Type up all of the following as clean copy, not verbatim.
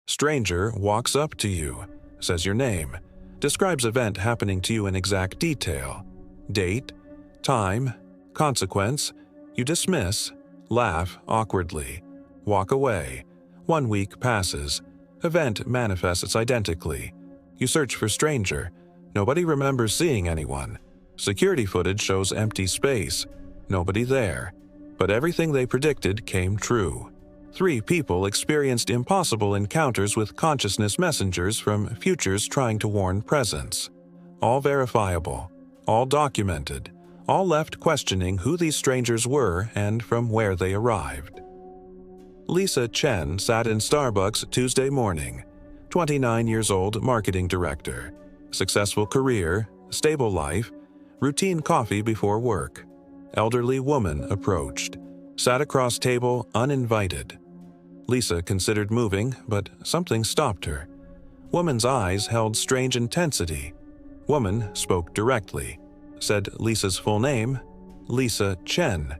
Stranger walks up to you, says your name, describes event happening to you in exact detail. Date, time, consequence. You dismiss, laugh awkwardly, walk away. 1 week passes. Event manifests identically. You search for stranger. Nobody remembers seeing anyone. Security footage shows empty space. Nobody there. But everything they predicted came true. 3 people experienced impossible encounters with consciousness messengers from futures trying to warn presents. All verifiable, all documented, all left questioning who these strangers were and from where they arrived. Lisa Chen sat in Starbucks Tuesday morning. 29 years old, marketing director. Successful career, stable life, routine coffee before work. Elderly woman approached. Sat across table uninvited. Lisa considered moving, but something stopped her. Woman's eyes held strange intensity. Woman spoke directly. Said Lisa's full name, Lisa Chen.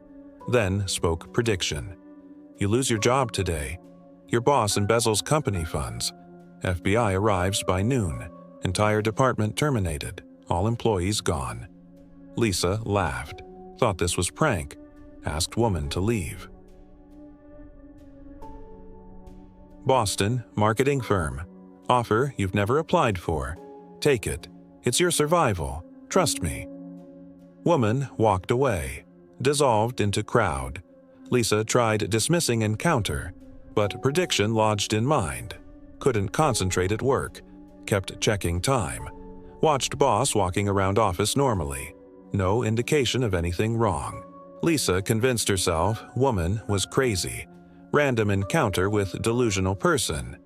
Then spoke prediction. You lose your job today. Your boss embezzles company funds. FBI arrives by noon. Entire department terminated. All employees gone. Lisa laughed. Thought this was prank. Asked woman to leave. Boston, marketing firm. Offer you've never applied for. Take it. It's your survival. Trust me. Woman walked away. Dissolved into crowd. Lisa tried dismissing encounter, but prediction lodged in mind. Couldn't concentrate at work. Kept checking time. Watched boss walking around office normally. No indication of anything wrong. Lisa convinced herself woman was crazy. Random encounter with delusional person.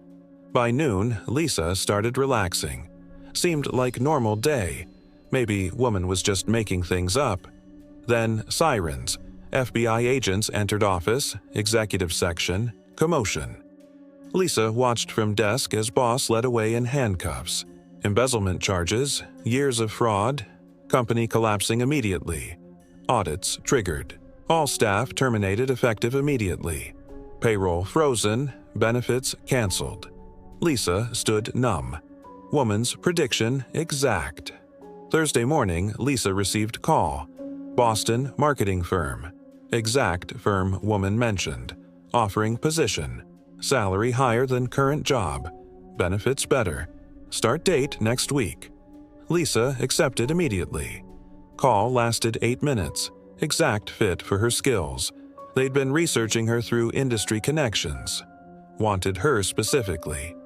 By noon, Lisa started relaxing. Seemed like normal day. Maybe woman was just making things up. Then sirens. FBI agents entered office, executive section, commotion. Lisa watched from desk as boss led away in handcuffs. Embezzlement charges, years of fraud, company collapsing immediately. Audits triggered. All staff terminated effective immediately. Payroll frozen, benefits canceled. Lisa stood numb. Woman's prediction exact. Thursday morning, Lisa received call. Boston marketing firm. Exact firm woman mentioned. Offering position. Salary higher than current job. Benefits better. Start date next week. Lisa accepted immediately. Call lasted 8 minutes. Exact fit for her skills. They'd been researching her through industry connections. Wanted her specifically.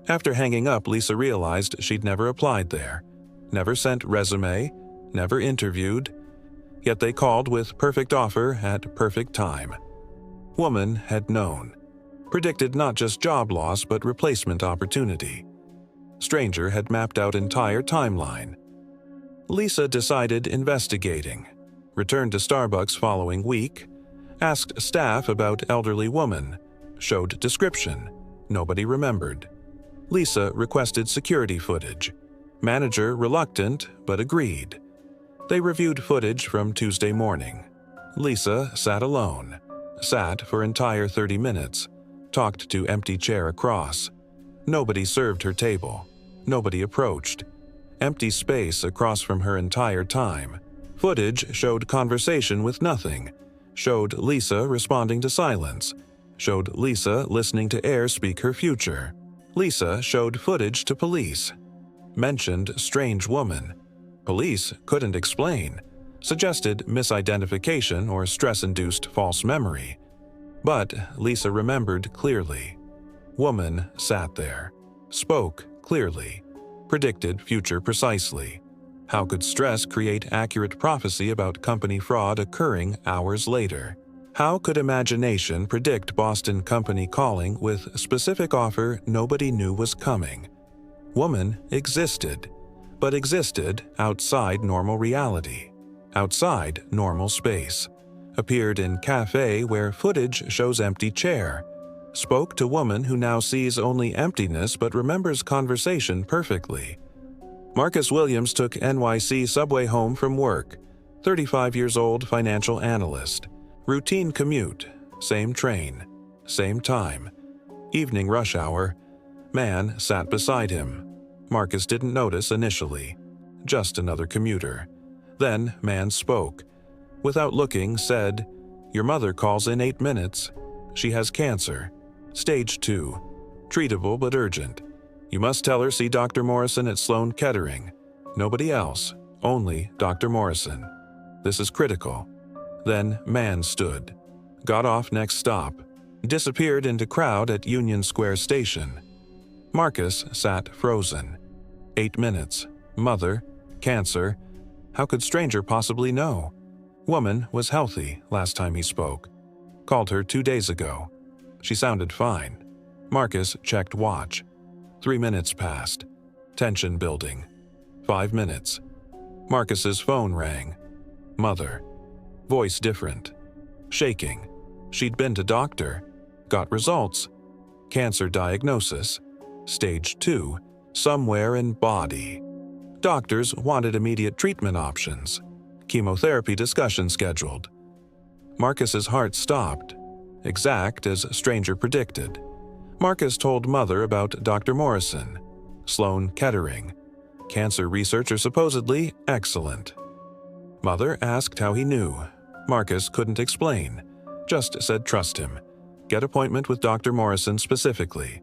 After hanging up, Lisa realized she'd never applied there. Never sent resume. Never interviewed. Yet they called with perfect offer at perfect time. Woman had known. Predicted not just job loss but replacement opportunity. Stranger had mapped out entire timeline. Lisa decided investigating. Returned to Starbucks following week. Asked staff about elderly woman. Showed description. Nobody remembered. Lisa requested security footage. Manager reluctant but agreed. They reviewed footage from Tuesday morning. Lisa sat alone. Sat for entire 30 minutes. Talked to empty chair across. Nobody served her table. Nobody approached. Empty space across from her entire time. Footage showed conversation with nothing. Showed Lisa responding to silence. Showed Lisa listening to air speak her future. Lisa showed footage to police. Mentioned strange woman. Police couldn't explain. Suggested misidentification or stress-induced false memory. But Lisa remembered clearly. Woman sat there. Spoke clearly. Predicted future precisely. How could stress create accurate prophecy about company fraud occurring hours later? How could imagination predict Boston company calling with specific offer nobody knew was coming? Woman existed, but existed outside normal reality, outside normal space. Appeared in cafe where footage shows empty chair. Spoke to woman who now sees only emptiness but remembers conversation perfectly. Marcus Williams took NYC subway home from work. 35 years old financial analyst. Routine commute. Same train. Same time. Evening rush hour. Man sat beside him. Marcus didn't notice initially. Just another commuter. Then man spoke. Without looking, said, "Your mother calls in 8 minutes. She has cancer. Stage 2. Treatable but urgent. You must tell her see Dr. Morrison at Sloan Kettering. Nobody else. Only Dr. Morrison. This is critical." Then man stood. Got off next stop. Disappeared into crowd at Union Square Station. Marcus sat frozen. 8 minutes. Mother. Cancer. How could stranger possibly know? Woman was healthy last time he spoke. Called her 2 days ago. She sounded fine. Marcus checked watch. 3 minutes passed. Tension building. 5 minutes. Marcus's phone rang. Mother. Voice different. Shaking. She'd been to doctor. Got results. Cancer diagnosis. Stage 2. Somewhere in body. Doctors wanted immediate treatment options. Chemotherapy discussion scheduled. Marcus's heart stopped. Exact as stranger predicted. Marcus told mother about Dr. Morrison. Sloan Kettering. Cancer researcher supposedly excellent. Mother asked how he knew. Marcus couldn't explain. Just said trust him. Get appointment with Dr. Morrison specifically.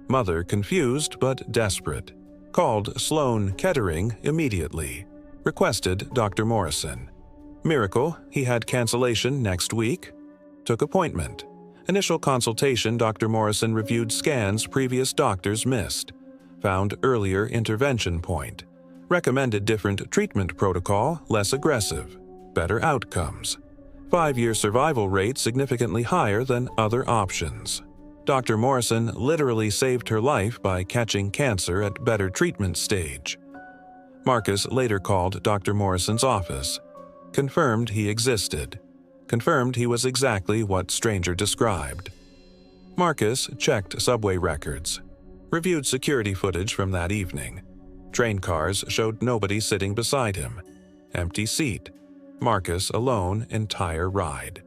Mother confused but desperate. Called Sloan Kettering immediately. Requested Dr. Morrison. Miracle, he had cancellation next week. Took appointment. Initial consultation, Dr. Morrison reviewed scans previous doctors missed. Found earlier intervention point. Recommended different treatment protocol, less aggressive. Better outcomes. 5-year survival rate significantly higher than other options. Dr. Morrison literally saved her life by catching cancer at better treatment stage. Marcus later called Dr. Morrison's office. Confirmed he existed. Confirmed he was exactly what stranger described. Marcus checked subway records. Reviewed security footage from that evening. Train cars showed nobody sitting beside him. Empty seat. Marcus alone entire ride.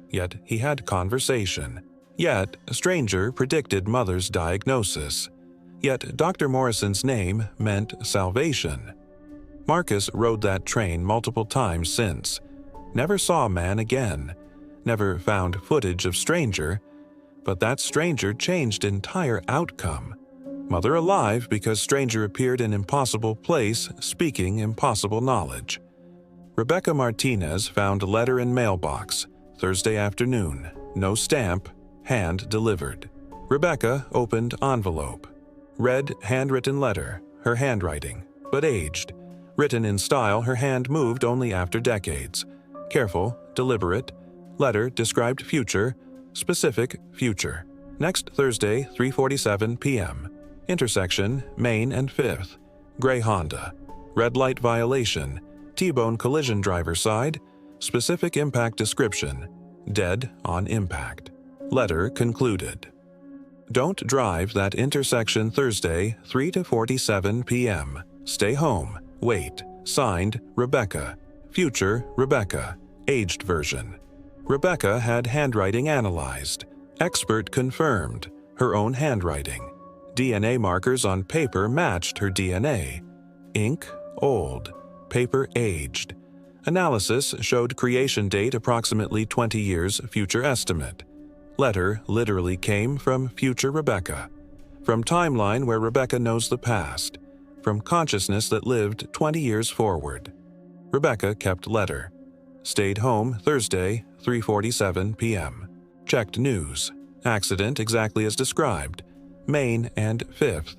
Yet he had conversation. Yet stranger predicted mother's diagnosis. Yet Dr. Morrison's name meant salvation. Marcus rode that train multiple times since. Never saw man again. Never found footage of stranger. But that stranger changed entire outcome. Mother alive because stranger appeared in impossible place, speaking impossible knowledge. Rebecca Martinez found letter in mailbox, Thursday afternoon. No stamp, hand delivered. Rebecca opened envelope. Read handwritten letter, her handwriting, but aged. Written in style her hand moved only after decades. Careful, deliberate. Letter described future, specific future. Next Thursday, 3:47 p.m. Intersection, Main and 5th. Gray Honda. Red light violation. T-bone collision driver side. Specific impact description. Dead on impact. Letter concluded. Don't drive that intersection Thursday, 3:47 p.m. Stay home. Wait. Signed, Rebecca. Future, Rebecca. Aged version. Rebecca had handwriting analyzed. Expert confirmed. Her own handwriting. DNA markers on paper matched her DNA. Ink, old. Paper aged. Analysis showed creation date approximately 20 years future estimate. Letter literally came from future Rebecca. From timeline where Rebecca knows the past. From consciousness that lived 20 years forward. Rebecca kept letter. Stayed home Thursday, 3:47 p.m. Checked news. Accident exactly as described. Main and 5th.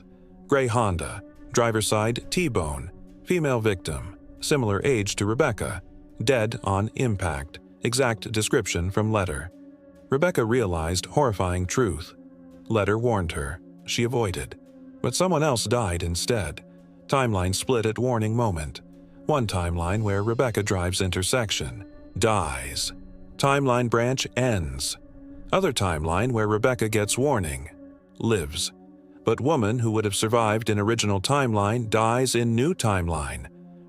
Gray Honda. Driver side T-bone. Female victim. Similar age to Rebecca. Dead on impact. Exact description from letter. Rebecca realized horrifying truth. Letter warned her. She avoided. But someone else died instead. Timeline split at warning moment. One timeline where Rebecca drives intersection. Dies. Timeline branch ends. Other timeline where Rebecca gets warning. Lives. But woman who would have survived in original timeline dies in new timeline.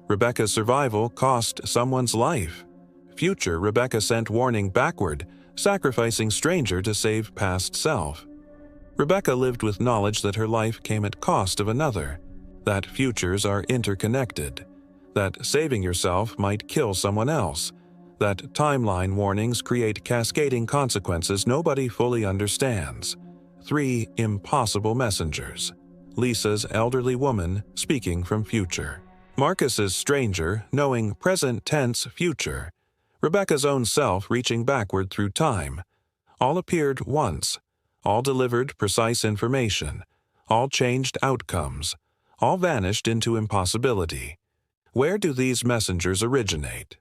Rebecca's survival cost someone's life. Future Rebecca sent warning backward, sacrificing stranger to save past self. Rebecca lived with knowledge that her life came at cost of another, that futures are interconnected, that saving yourself might kill someone else, that timeline warnings create cascading consequences nobody fully understands. 3 impossible messengers. Lisa's elderly woman speaking from future. Marcus's stranger knowing present tense future. Rebecca's own self reaching backward through time. All appeared once. All delivered precise information. All changed outcomes. All vanished into impossibility. Where do these messengers originate?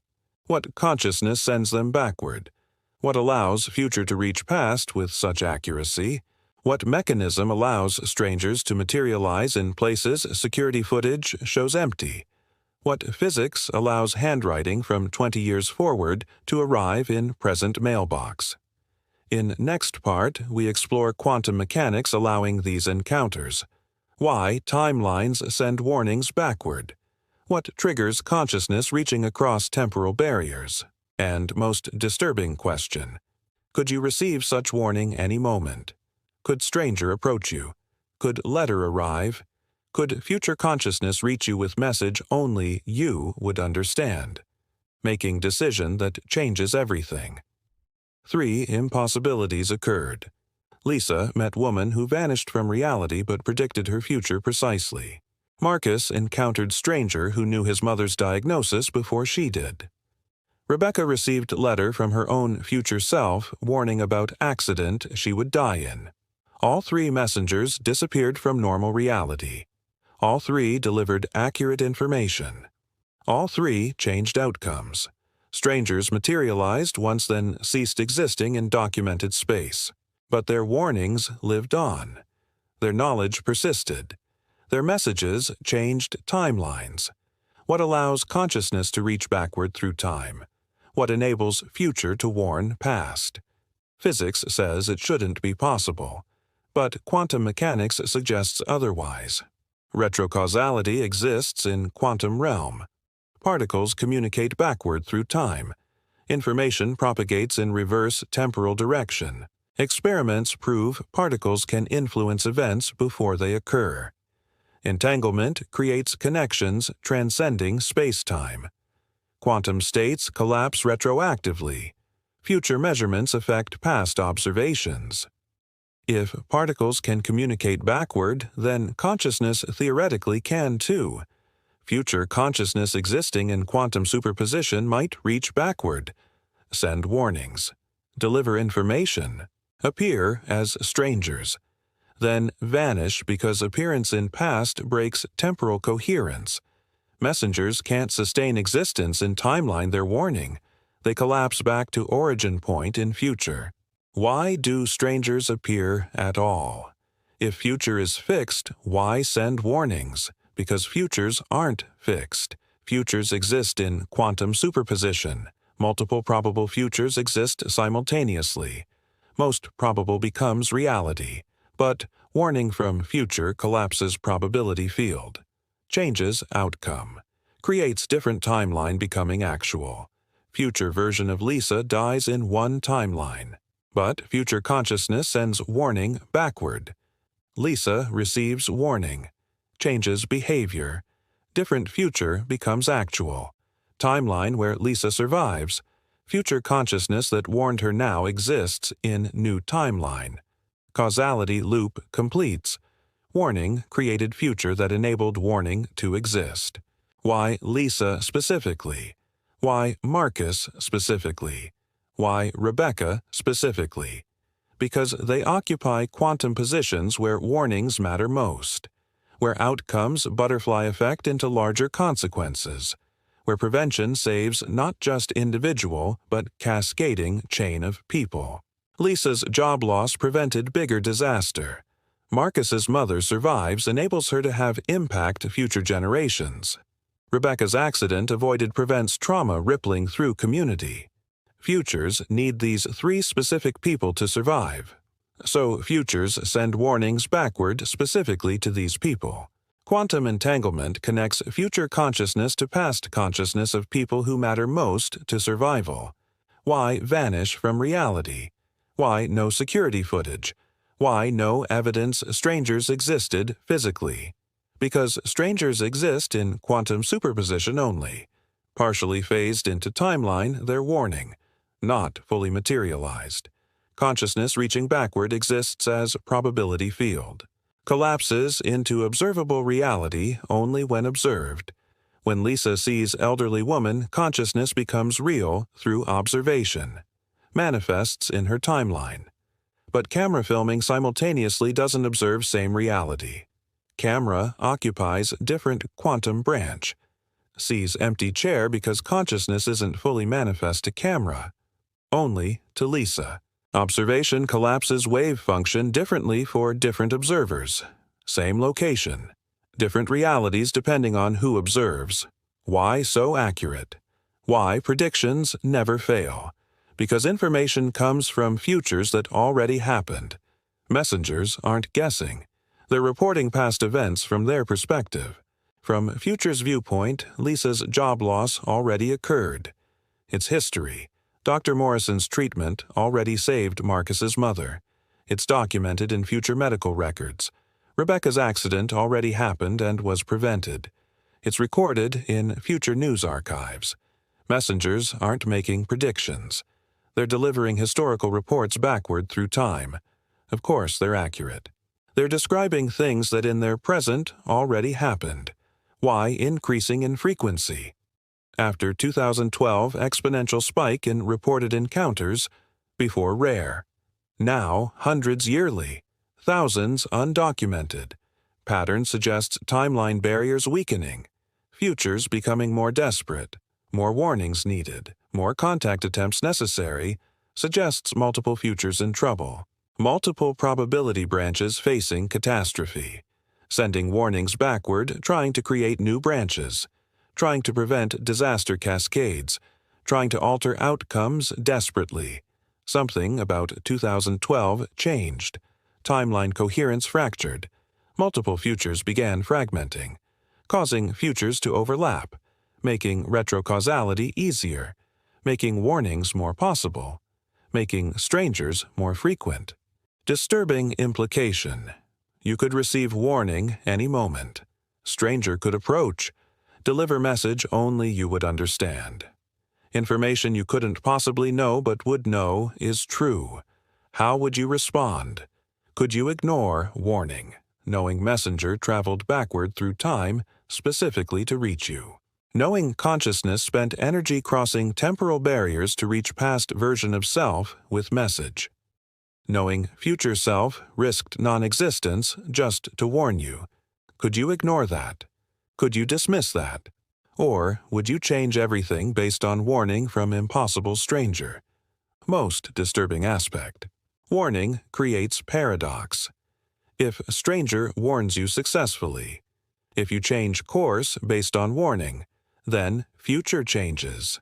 What consciousness sends them backward? What allows future to reach past with such accuracy? What mechanism allows strangers to materialize in places security footage shows empty? What physics allows handwriting from 20 years forward to arrive in present mailbox? In next part, we explore quantum mechanics allowing these encounters. Why timelines send warnings backward? What triggers consciousness reaching across temporal barriers? And most disturbing question, could you receive such warning any moment? Could stranger approach you? Could letter arrive? Could future consciousness reach you with message only you would understand? Making decision that changes everything. 3 impossibilities occurred. Lisa met woman who vanished from reality but predicted her future precisely. Marcus encountered stranger who knew his mother's diagnosis before she did. Rebecca received letter from her own future self warning about accident she would die in. All 3 messengers disappeared from normal reality. All 3 delivered accurate information. All 3 changed outcomes. Strangers materialized once then ceased existing in documented space. But their warnings lived on. Their knowledge persisted. Their messages changed timelines. What allows consciousness to reach backward through time? What enables future to warn past? Physics says it shouldn't be possible, but quantum mechanics suggests otherwise. Retrocausality exists in quantum realm. Particles communicate backward through time. Information propagates in reverse temporal direction. Experiments prove particles can influence events before they occur. Entanglement creates connections transcending space-time. Quantum states collapse retroactively. Future measurements affect past observations. If particles can communicate backward, then consciousness theoretically can too. Future consciousness existing in quantum superposition might reach backward, send warnings, deliver information, appear as strangers, then vanish because appearance in past breaks temporal coherence. Messengers can't sustain existence in timeline they're warning. They collapse back to origin point in future. Why do strangers appear at all? If future is fixed, why send warnings? Because futures aren't fixed. Futures exist in quantum superposition. Multiple probable futures exist simultaneously. Most probable becomes reality. But warning from future collapses probability field. Changes outcome. Creates different timeline becoming actual. Future version of Lisa dies in one timeline. But future consciousness sends warning backward. Lisa receives warning. Changes behavior. Different future becomes actual. Timeline where Lisa survives. Future consciousness that warned her now exists in new timeline. Causality loop completes. Warning created future that enabled warning to exist. Why Lisa specifically? Why Marcus specifically? Why Rebecca specifically? Because they occupy quantum positions where warnings matter most, where outcomes butterfly effect into larger consequences, where prevention saves not just individual but cascading chain of people. Lisa's job loss prevented bigger disaster. Marcus's mother survives enables her to have impact future generations. Rebecca's accident avoided prevents trauma rippling through community. Futures need these 3 specific people to survive. So futures send warnings backward specifically to these people. Quantum entanglement connects future consciousness to past consciousness of people who matter most to survival. Why vanish from reality? Why no security footage? Why no evidence strangers existed physically. Because strangers exist in quantum superposition only, partially phased into timeline, their warning, not fully materialized. Consciousness reaching backward exists as probability field. Collapses into observable reality only when observed. When Lisa sees elderly woman, consciousness becomes real through observation. Manifests in her timeline. But camera filming simultaneously doesn't observe same reality. Camera occupies different quantum branch. Sees empty chair because consciousness isn't fully manifest to camera. Only to Lisa. Observation collapses wave function differently for different observers. Same location. Different realities depending on who observes. Why so accurate? Why predictions never fail? Because information comes from futures that already happened. Messengers aren't guessing. They're reporting past events from their perspective. From future's viewpoint, Lisa's job loss already occurred. It's history. Dr. Morrison's treatment already saved Marcus's mother. It's documented in future medical records. Rebecca's accident already happened and was prevented. It's recorded in future news archives. Messengers aren't making predictions. They're delivering historical reports backward through time. Of course, they're accurate. They're describing things that in their present already happened. Why increasing in frequency? After 2012 exponential spike in reported encounters, before rare. Now hundreds yearly, thousands undocumented. Pattern suggests timeline barriers weakening. Futures becoming more desperate. More warnings needed. More contact attempts necessary. Suggests multiple futures in trouble. Multiple probability branches facing catastrophe. Sending warnings backward, trying to create new branches. Trying to prevent disaster cascades, trying to alter outcomes desperately. Something about 2012 changed. Timeline coherence fractured. Multiple futures began fragmenting, causing futures to overlap, making retrocausality easier, making warnings more possible, making strangers more frequent. Disturbing implication. You could receive warning any moment. Stranger could approach. Deliver message only you would understand. Information you couldn't possibly know but would know is true. How would you respond? Could you ignore warning, knowing messenger traveled backward through time specifically to reach you? Knowing consciousness spent energy crossing temporal barriers to reach past version of self with message. Knowing future self risked non-existence just to warn you. Could you ignore that? Could you dismiss that? Or would you change everything based on warning from impossible stranger? Most disturbing aspect. Warning creates paradox. If stranger warns you successfully. If you change course based on warning, then future changes.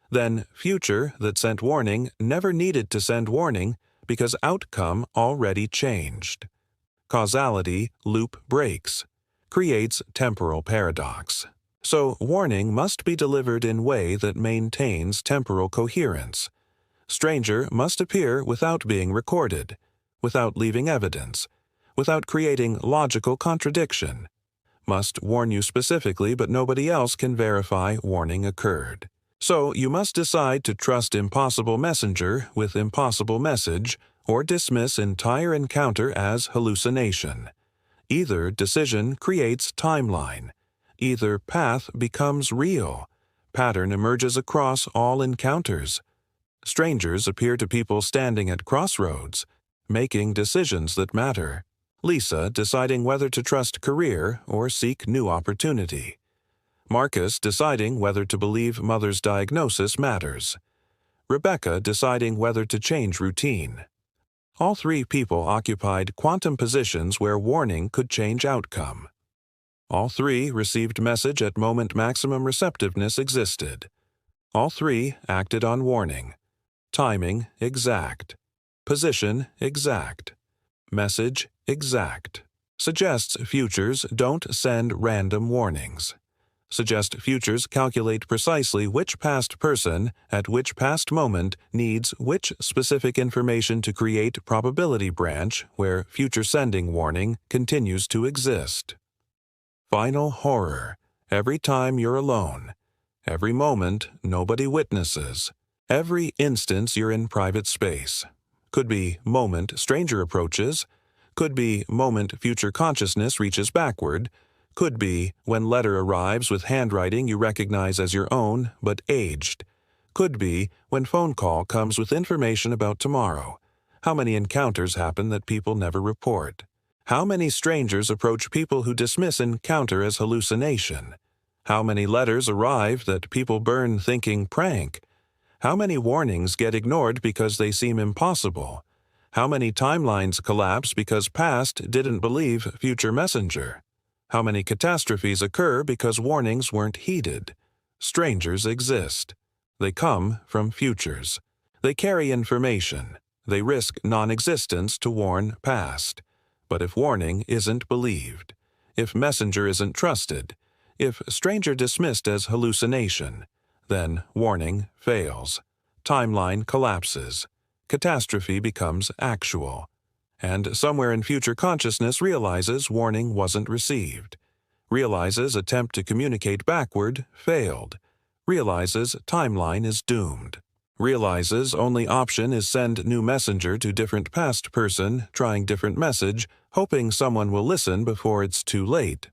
Then future that sent warning never needed to send warning because outcome already changed. Causality loop breaks. Creates temporal paradox. So warning must be delivered in way that maintains temporal coherence. Stranger must appear without being recorded, without leaving evidence, without creating logical contradiction. Must warn you specifically, but nobody else can verify warning occurred. So you must decide to trust impossible messenger with impossible message or dismiss entire encounter as hallucination. Either decision creates timeline. Either path becomes real. Pattern emerges across all encounters. Strangers appear to people standing at crossroads, making decisions that matter. Lisa deciding whether to trust career or seek new opportunity. Marcus deciding whether to believe mother's diagnosis matters. Rebecca deciding whether to change routine. All three people occupied quantum positions where warning could change outcome. All three received message at moment maximum receptiveness existed. All three acted on warning. Timing exact. Position exact. Message exact. Suggests futures don't send random warnings. Suggest futures calculate precisely which past person at which past moment needs which specific information to create probability branch where future sending warning continues to exist. Final horror. Every time you're alone. Every moment nobody witnesses. Every instance you're in private space. Could be moment stranger approaches. Could be moment future consciousness reaches backward. Could be when letter arrives with handwriting you recognize as your own but aged. Could be when phone call comes with information about tomorrow. How many encounters happen that people never report? How many strangers approach people who dismiss encounter as hallucination? How many letters arrive that people burn thinking prank? How many warnings get ignored because they seem impossible? How many timelines collapse because past didn't believe future messenger? How many catastrophes occur because warnings weren't heeded? Strangers exist. They come from futures. They carry information. They risk non-existence to warn past. But if warning isn't believed, if messenger isn't trusted, if stranger dismissed as hallucination, then warning fails. Timeline collapses. Catastrophe becomes actual. And somewhere in future consciousness realizes warning wasn't received. Realizes attempt to communicate backward failed. Realizes timeline is doomed. Realizes only option is send new messenger to different past person, trying different message, hoping someone will listen before it's too late.